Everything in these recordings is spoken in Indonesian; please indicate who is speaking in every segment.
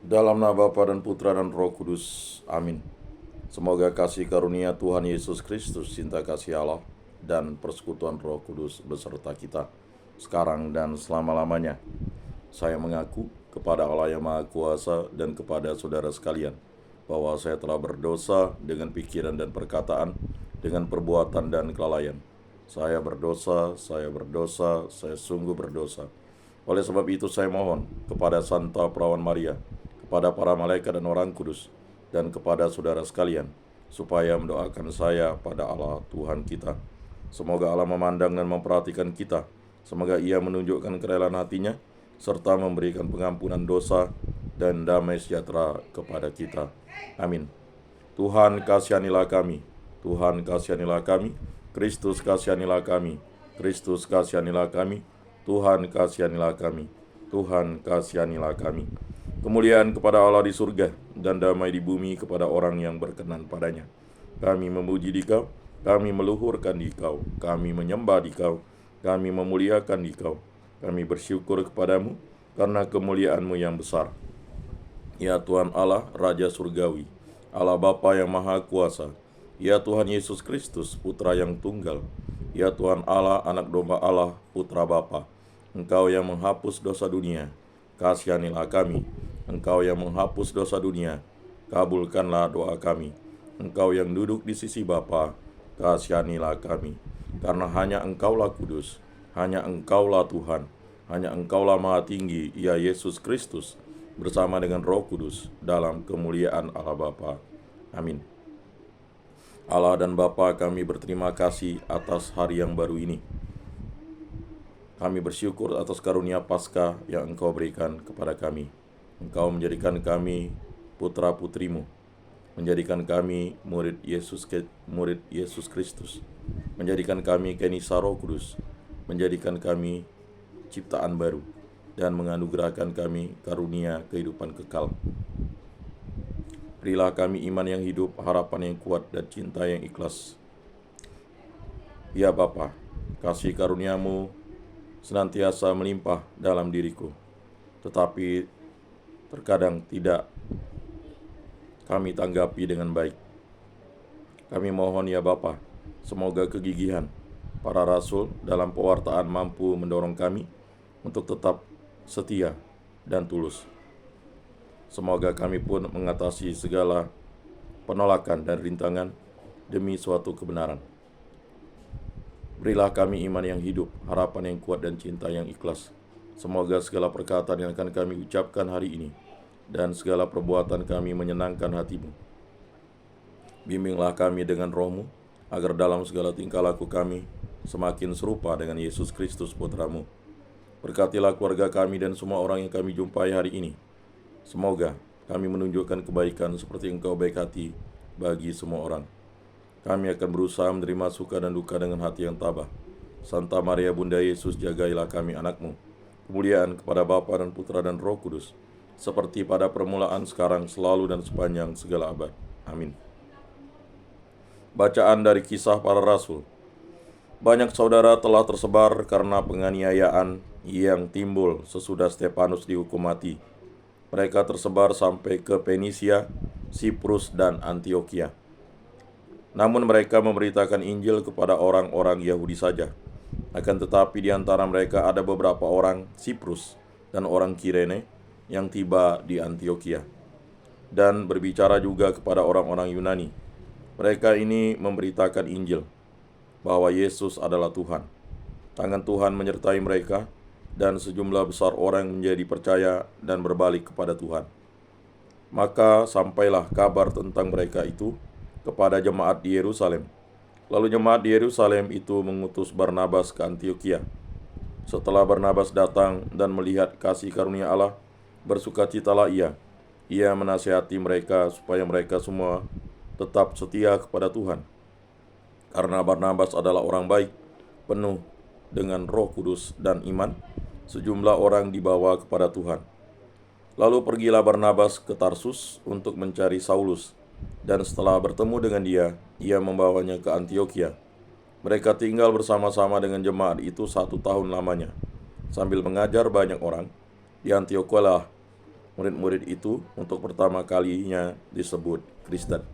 Speaker 1: Dalam nama Bapa dan Putra dan Roh Kudus. Amin. Semoga kasih karunia Tuhan Yesus Kristus, cinta kasih Allah, dan persekutuan Roh Kudus beserta kita, sekarang dan selama-lamanya. Saya mengaku kepada Allah yang Maha Kuasa dan kepada saudara sekalian, bahwa saya telah berdosa dengan pikiran dan perkataan, dengan perbuatan dan kelalaian. Saya berdosa, saya sungguh berdosa. Oleh sebab itu saya mohon kepada Santa Perawan Maria, kepada para malaikat dan orang kudus, dan kepada saudara sekalian, supaya mendoakan saya pada Allah Tuhan kita. Semoga Allah memandang dan memperhatikan kita. Semoga Ia menunjukkan kerelaan hatinya, serta memberikan pengampunan dosa dan damai sejahtera kepada kita. Amin. Tuhan kasihanilah kami, Tuhan kasihanilah kami, Kristus kasihanilah kami, Kristus kasihanilah kami, Tuhan kasihanilah kami, Tuhan kasihanilah kami. Kemuliaan kepada Allah di surga dan damai di bumi kepada orang yang berkenan padanya. Kami memuji di Kau, kami meluhurkan di Kau, kami menyembah di Kau, kami memuliakan di Kau. Kami bersyukur kepadamu karena kemuliaan-Mu yang besar. Ya Tuhan Allah, Raja Surgawi, Allah Bapa yang Maha Kuasa, ya Tuhan Yesus Kristus, Putra yang Tunggal, ya Tuhan Allah, Anak Domba Allah, Putra Bapa, Engkau yang menghapus dosa dunia, kasihanilah kami. Engkau yang menghapus dosa dunia, kabulkanlah doa kami. Engkau yang duduk di sisi Bapa, kasihanilah kami. Karena hanya Engkaulah kudus, hanya Engkaulah Tuhan, hanya Engkaulah Maha Tinggi, ya Yesus Kristus, bersama dengan Roh Kudus, dalam kemuliaan Allah Bapa. Amin. Allah dan Bapa, kami berterima kasih atas hari yang baru ini. Kami bersyukur atas karunia Paskah yang Engkau berikan kepada kami. Engkau menjadikan kami putra-putrimu, menjadikan kami murid Yesus Kristus, menjadikan kami kenisa Roh Kudus, menjadikan kami ciptaan baru, dan menganugerahkan kami karunia kehidupan kekal. Berilah kami iman yang hidup, harapan yang kuat, dan cinta yang ikhlas. Ya Bapa, kasih karunia-Mu senantiasa melimpah dalam diriku, tetapi terkadang tidak kami tanggapi dengan baik. Kami mohon ya Bapa, semoga kegigihan para rasul dalam pewartaan mampu mendorong kami untuk tetap setia dan tulus. Semoga kami pun mengatasi segala penolakan dan rintangan demi suatu kebenaran. Berilah kami iman yang hidup, harapan yang kuat, dan cinta yang ikhlas. Semoga segala perkataan yang akan kami ucapkan hari ini dan segala perbuatan kami menyenangkan hati-Mu. Bimbinglah kami dengan Roh-Mu, agar dalam segala tingkah laku kami semakin serupa dengan Yesus Kristus Putra-Mu. Berkatilah keluarga kami dan semua orang yang kami jumpai hari ini. Semoga kami menunjukkan kebaikan seperti Engkau baik hati bagi semua orang. Kami akan berusaha menerima suka dan duka dengan hati yang tabah. Santa Maria Bunda Yesus, jagailah kami anak-Mu. Kemuliaan kepada Bapa dan Putra dan Roh Kudus, seperti pada permulaan, sekarang, selalu, dan sepanjang segala abad. Amin. Bacaan dari Kisah Para Rasul. Banyak saudara telah tersebar karena penganiayaan yang timbul sesudah Stefanus dihukum mati. Mereka tersebar sampai ke Fenisia, Siprus, dan Antioquia. Namun mereka memberitakan Injil kepada orang-orang Yahudi saja. Akan tetapi di antara mereka ada beberapa orang Siprus dan orang Kirene yang tiba di Antioquia, dan berbicara juga kepada orang-orang Yunani. Mereka ini memberitakan Injil, bahwa Yesus adalah Tuhan. Tangan Tuhan menyertai mereka, dan sejumlah besar orang menjadi percaya dan berbalik kepada Tuhan. Maka sampailah kabar tentang mereka itu kepada jemaat di Yerusalem. Lalu jemaat di Yerusalem itu mengutus Barnabas ke Antioquia. Setelah Barnabas datang dan melihat kasih karunia Allah, bersukacitalah ia. Ia menasihati mereka supaya mereka semua tetap setia kepada Tuhan. Karena Barnabas adalah orang baik, penuh dengan Roh Kudus dan iman, sejumlah orang dibawa kepada Tuhan. Lalu pergilah Barnabas ke Tarsus untuk mencari Saulus, dan setelah bertemu dengan dia, ia membawanya ke Antioquia. Mereka tinggal bersama-sama dengan jemaat itu 1 tahun lamanya, sambil mengajar banyak orang. Di Antioquia murid-murid itu untuk pertama kalinya disebut Kristen.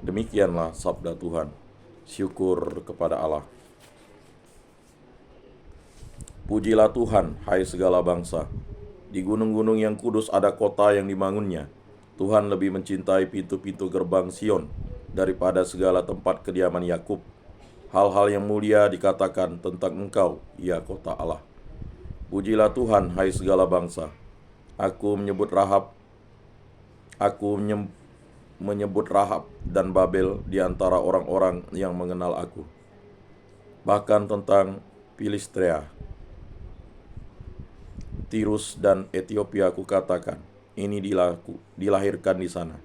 Speaker 1: Demikianlah sabda Tuhan. Syukur kepada Allah. Pujilah Tuhan, hai segala bangsa. Di gunung-gunung yang kudus ada kota yang dibangunnya. Tuhan lebih mencintai pintu-pintu gerbang Sion daripada segala tempat kediaman Yakub. Hal-hal yang mulia dikatakan tentang engkau, ya kota Allah. Pujilah Tuhan, hai segala bangsa. Aku menyebut Rahab dan Babel di antara orang-orang yang mengenal aku. Bahkan tentang Filistea, Tirus dan Ethiopia aku katakan, ini dilahirkan di sana.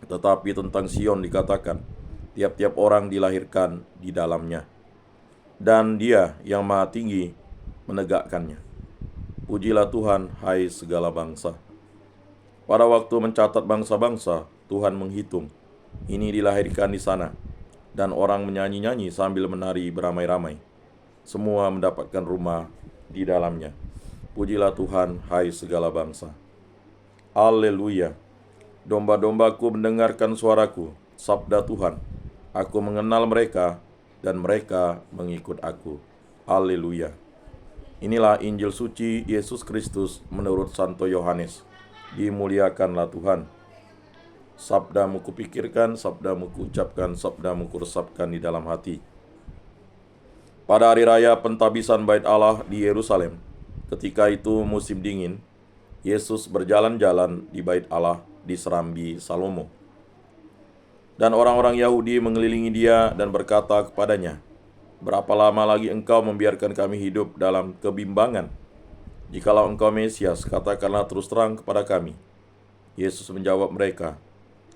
Speaker 1: Tetapi tentang Sion dikatakan, tiap-tiap orang dilahirkan di dalamnya. Dan Dia yang Maha Tinggi menegakkannya. Pujilah Tuhan, hai segala bangsa. Pada waktu mencatat bangsa-bangsa, Tuhan menghitung, ini dilahirkan di sana. Dan orang menyanyi-nyanyi sambil menari beramai-ramai. Semua mendapatkan rumah di dalamnya. Pujilah Tuhan, hai segala bangsa. Haleluya. Domba-dombaku mendengarkan suaraku, sabda Tuhan. Aku mengenal mereka, dan mereka mengikut aku. Haleluya. Inilah Injil suci Yesus Kristus menurut Santo Yohanes. Dimuliakanlah Tuhan. Sabdamu kupikirkan, sabdamu kuucapkan, sabdamu kuresapkan di dalam hati. Pada hari raya pentabisan Bait Allah di Yerusalem, ketika itu musim dingin, Yesus berjalan-jalan di Bait Allah di Serambi Salomo. Dan orang-orang Yahudi mengelilingi Dia dan berkata kepadanya, berapa lama lagi engkau membiarkan kami hidup dalam kebimbangan? Jikalau engkau Mesias, katakanlah terus terang kepada kami. Yesus menjawab mereka,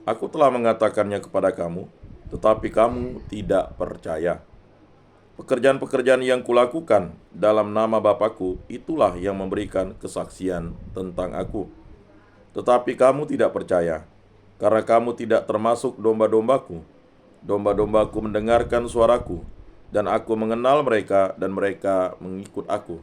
Speaker 1: aku telah mengatakannya kepada kamu, tetapi kamu tidak percaya. Pekerjaan-pekerjaan yang kulakukan dalam nama Bapa-Ku, itulah yang memberikan kesaksian tentang aku. Tetapi kamu tidak percaya, karena kamu tidak termasuk domba-dombaku. Domba-dombaku mendengarkan suaraku, dan aku mengenal mereka, dan mereka mengikut aku.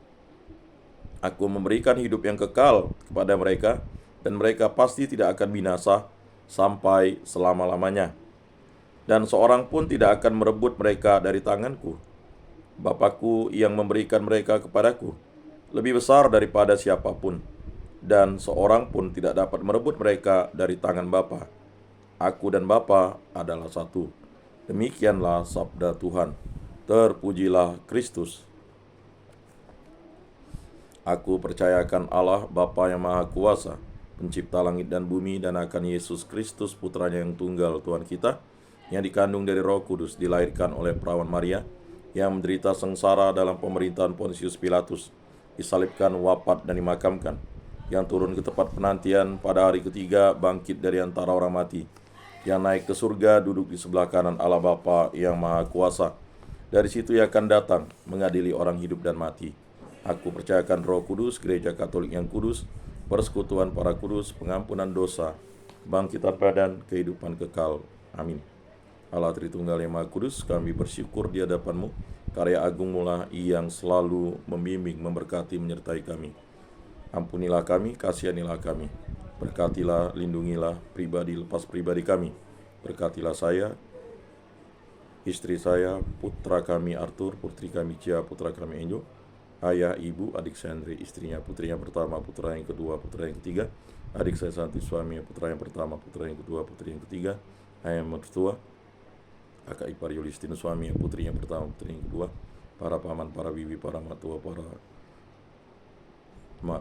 Speaker 1: Aku memberikan hidup yang kekal kepada mereka, dan mereka pasti tidak akan binasa sampai selama-lamanya. Dan seorang pun tidak akan merebut mereka dari tanganku. Bapa-Ku yang memberikan mereka kepadaku lebih besar daripada siapapun, dan seorang pun tidak dapat merebut mereka dari tangan Bapa. Aku dan Bapa adalah satu. Demikianlah sabda Tuhan. Terpujilah Kristus. Aku percayakan Allah Bapa yang Maha Kuasa, pencipta langit dan bumi, dan akan Yesus Kristus putranya yang tunggal Tuhan kita, yang dikandung dari Roh Kudus, dilahirkan oleh perawan Maria, yang menderita sengsara dalam pemerintahan Pontius Pilatus, disalibkan, wafat, dan dimakamkan, yang turun ke tempat penantian, pada hari ketiga bangkit dari antara orang mati, yang naik ke surga, duduk di sebelah kanan Allah Bapa yang Maha Kuasa. Dari situ Ia akan datang mengadili orang hidup dan mati. Aku percayakan Roh Kudus, Gereja Katolik yang kudus, persekutuan para kudus, pengampunan dosa, kebangkitan badan, kehidupan kekal. Amin. Allah Tritunggal yang Maha Kudus, kami bersyukur di hadapan-Mu. Karya agung-Mu lah yang selalu membimbing, memberkati, menyertai kami. Ampunilah kami, kasihanilah kami. Berkatilah, lindungilah pribadi lepas pribadi kami. Berkatilah saya, istri saya, putra kami Arthur, putri kami Cia, putra kami Enjo, ayah, ibu, adik saya Andre, istrinya, putrinya pertama, putra yang kedua, putra yang ketiga, adik saya Santi, suami, putra yang pertama, putra yang kedua, putri yang ketiga, ayah mertua, kakak ipar Yulistinus, suami, putri yang pertama, putri yang kedua, para paman, para bibi, para mak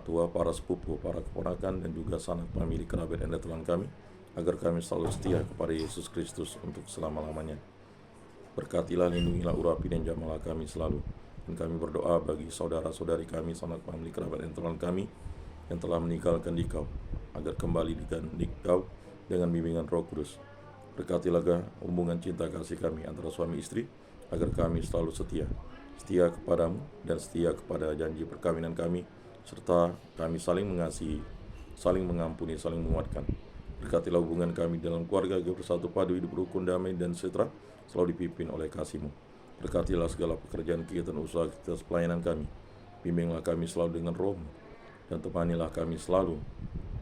Speaker 1: tua, para sepupu, para keponakan, dan juga sanak famili, kerabat, dan teman kami, agar kami selalu setia kepada Yesus Kristus untuk selama-lamanya. Berkatilah, lindungilah, urapi, dan jamalah kami selalu. Dan kami berdoa bagi saudara-saudari kami, sanak famili, kerabat, dan teman kami yang telah meninggalkan Dikau, agar kembali di Dikau dengan bimbingan Roh Kudus. Berkatilah hubungan cinta kasih kami antara suami istri, agar kami selalu setia kepadamu, dan setia kepada janji perkawinan kami, serta kami saling mengasihi, saling mengampuni, saling menguatkan. Berkatilah hubungan kami dalam keluarga agar bersatu padu, hidup rukun, damai, dan sejahtera, selalu dipimpin oleh kasih-Mu. Berkatilah segala pekerjaan, kegiatan, usaha, aktivitas pelayanan kami. Bimbinglah kami selalu dengan Roh-Mu, dan temanilah kami selalu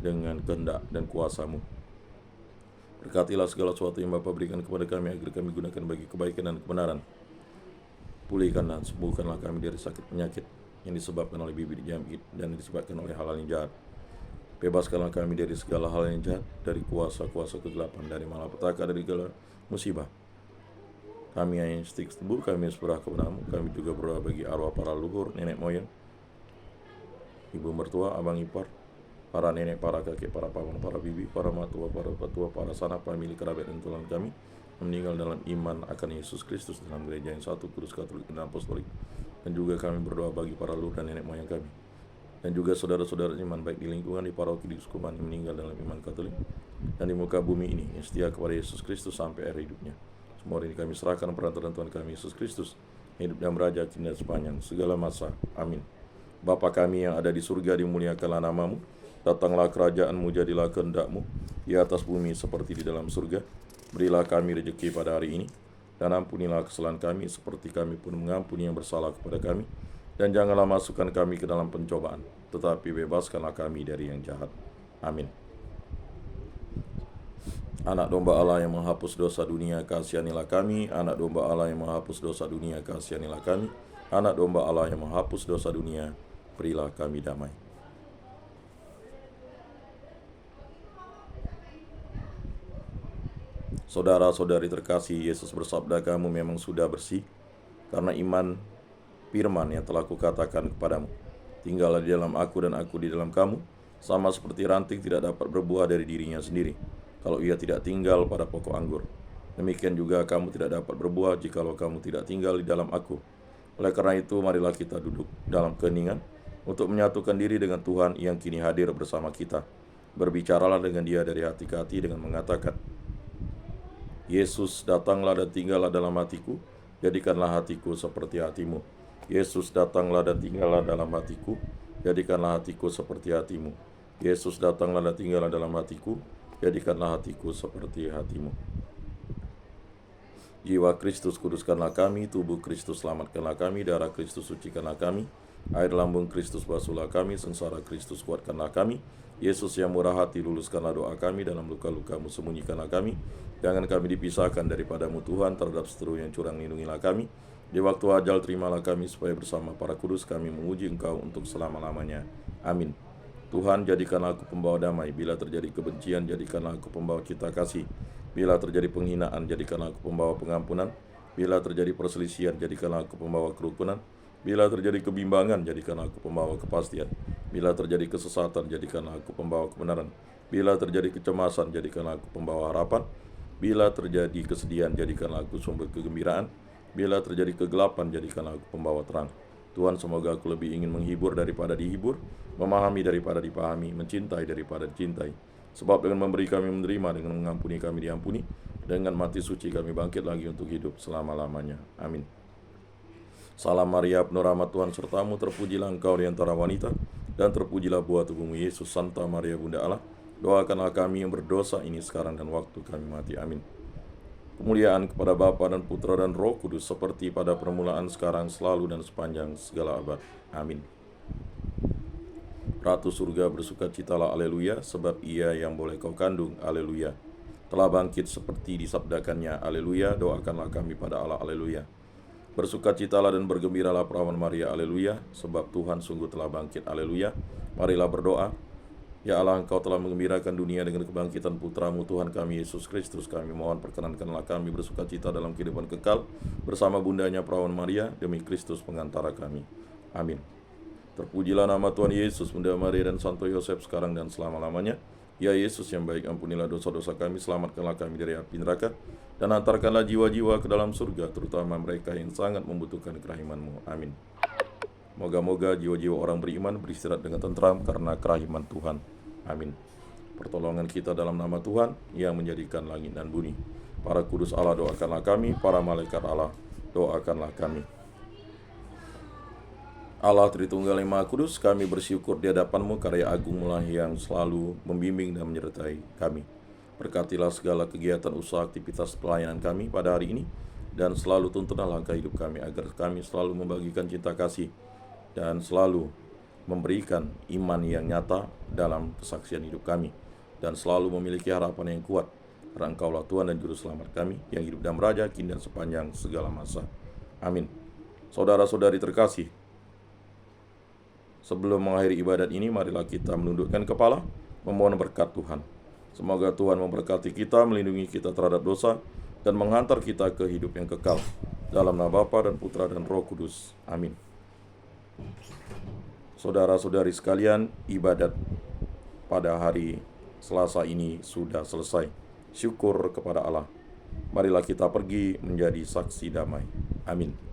Speaker 1: dengan kehendak dan kuasa-Mu. Berkatilah segala sesuatu yang Bapa berikan kepada kami agar kami gunakan bagi kebaikan dan kebenaran. Pulihkan dan sembuhkanlah kami dari sakit penyakit yang disebabkan oleh bibit jamit dan disebabkan oleh hal-hal yang jahat. Bebaskanlah kami dari segala hal yang jahat, dari kuasa-kuasa kegelapan, dari malapetaka, dari segala musibah. Kami yang setiap tebu, kami serah kepada-Mu. Kami juga berdoa bagi arwah para leluhur, nenek moyang, ibu mertua, abang ipar, para nenek, para kakek, para paman, para bibi, para matua, para petua, para sanak, famili, kerabat, dan tulang kami yang meninggal dalam iman akan Yesus Kristus dalam gereja yang satu, kudus, katolik, dan apostolik. Dan juga kami berdoa bagi para leluhur dan nenek moyang kami, dan juga saudara-saudara iman baik di lingkungan, di paroki, di uskupan yang meninggal dalam iman Katolik, dan di muka bumi ini yang setia kepada Yesus Kristus sampai akhir hidupnya. Semua ini kami serahkan perantaraan Tuhan kami Yesus Kristus, hidup dan beraja kini dan sepanjang segala masa. Amin. Bapa kami yang ada di surga, dimuliakanlah nama-Mu. Datanglah kerajaan-Mu, jadilah kehendak-Mu di atas bumi seperti di dalam surga. Berilah kami rezeki pada hari ini, dan ampunilah kesalahan kami seperti kami pun mengampuni yang bersalah kepada kami. Dan janganlah masukkan kami ke dalam pencobaan, tetapi bebaskanlah kami dari yang jahat. Amin. Anak domba Allah yang menghapus dosa dunia, kasihanilah kami. Anak domba Allah yang menghapus dosa dunia, kasihanilah kami. Anak domba Allah yang menghapus dosa dunia, berilah kami damai. Saudara-saudari terkasih, Yesus bersabda, kamu memang sudah bersih karena iman firman yang telah kukatakan kepadamu. Tinggallah di dalam aku dan aku di dalam kamu, sama seperti ranting tidak dapat berbuah dari dirinya sendiri kalau ia tidak tinggal pada pokok anggur. Demikian juga kamu tidak dapat berbuah jikalau kamu tidak tinggal di dalam aku. Oleh karena itu, marilah kita duduk dalam keheningan untuk menyatukan diri dengan Tuhan yang kini hadir bersama kita. Berbicaralah dengan Dia dari hati ke hati dengan mengatakan, Yesus, datanglah dan tinggallah dalam hatiku, jadikanlah hatiku seperti hatimu. Yesus, datanglah dan tinggallah dalam hatiku, jadikanlah hatiku seperti hatimu. Yesus, datanglah dan tinggallah dalam hatiku, jadikanlah hatiku seperti hatimu. Jiwa Kristus kuduskanlah kami, tubuh Kristus selamatkanlah kami, darah Kristus sucikanlah kami, air lambung Kristus basuhlah kami, sengsara Kristus kuatkanlah kami. Yesus yang murah hati, luluskanlah doa kami, dalam luka-lukamu sembunyikanlah kami. Jangan kami dipisahkan daripadamu Tuhan, terhadap seteru yang curang lindungilah kami. Di waktu ajal terimalah kami, supaya bersama para kudus kami menguji Engkau untuk selama-lamanya. Amin. Tuhan, jadikanlah aku pembawa damai. Bila terjadi kebencian, jadikanlah aku pembawa cita kasih. Bila terjadi penghinaan, jadikanlah aku pembawa pengampunan. Bila terjadi perselisihan, jadikanlah aku pembawa kerukunan. Bila terjadi kebimbangan, jadikanlah aku pembawa kepastian. Bila terjadi kesesatan, jadikanlah aku pembawa kebenaran. Bila terjadi kecemasan, jadikanlah aku pembawa harapan. Bila terjadi kesedihan, jadikanlah aku sumber kegembiraan. Bila terjadi kegelapan, jadikanlah aku pembawa terang. Tuhan, semoga aku lebih ingin menghibur daripada dihibur, memahami daripada dipahami, mencintai daripada dicintai. Sebab dengan memberi kami menerima, dengan mengampuni kami diampuni, dengan mati suci kami bangkit lagi untuk hidup selama-lamanya. Amin. Salam Maria, penuh rahmat Tuhan sertamu, terpujilah engkau di antara wanita, dan terpujilah buah tubuhmu Yesus. Santa Maria Bunda Allah, doakanlah kami yang berdosa ini sekarang dan waktu kami mati. Amin. Kemuliaan kepada Bapa dan Putra dan Roh Kudus, seperti pada permulaan, sekarang, selalu, dan sepanjang segala abad. Amin. Ratu surga bersukacitalah, aleluya, sebab Ia yang boleh kau kandung, aleluya, telah bangkit seperti disabdakannya, aleluya. Doakanlah kami pada Allah, aleluya. Bersukacitalah dan bergembiralah perawan Maria, aleluya, sebab Tuhan sungguh telah bangkit, aleluya. Marilah berdoa. Ya Allah, Engkau telah menggembirakan dunia dengan kebangkitan Putramu Tuhan kami Yesus Kristus. Kami mohon perkenankanlah kami bersukacita dalam kehidupan kekal bersama bundanya perawan Maria, demi Kristus pengantara kami. Amin. Terpujilah nama Tuhan Yesus, Bunda Maria dan Santo Yosef, sekarang dan selama-lamanya. Ya Yesus yang baik, ampunilah dosa-dosa kami, selamatkanlah kami dari api neraka, dan antarkanlah jiwa-jiwa ke dalam surga, terutama mereka yang sangat membutuhkan kerahiman-Mu. Amin. Moga-moga jiwa-jiwa orang beriman beristirahat dengan tentram karena kerahiman Tuhan. Amin. Pertolongan kita dalam nama Tuhan yang menjadikan langit dan bumi. Para kudus Allah, doakanlah kami. Para malaikat Allah, doakanlah kami. Allah Tritunggal yang Maha Kudus, kami bersyukur di hadapan-Mu, karya agung-Mu lah yang selalu membimbing dan menyertai kami. Berkatilah segala kegiatan usaha aktivitas pelayanan kami pada hari ini, dan selalu tuntunlah langkah hidup kami, agar kami selalu membagikan cinta kasih dan selalu memberikan iman yang nyata dalam kesaksian hidup kami, dan selalu memiliki harapan yang kuat, karena Engkaulah Tuhan dan Juru Selamat kami, yang hidup dan meraja kini dan sepanjang segala masa. Amin. Saudara-saudari terkasih, sebelum mengakhiri ibadat ini, marilah kita menundukkan kepala, memohon berkat Tuhan. Semoga Tuhan memberkati kita, melindungi kita terhadap dosa, dan menghantar kita ke hidup yang kekal. Dalam nama Bapa dan Putra dan Roh Kudus. Amin. Saudara-saudari sekalian, ibadat pada hari Selasa ini sudah selesai. Syukur kepada Allah. Marilah kita pergi menjadi saksi damai. Amin.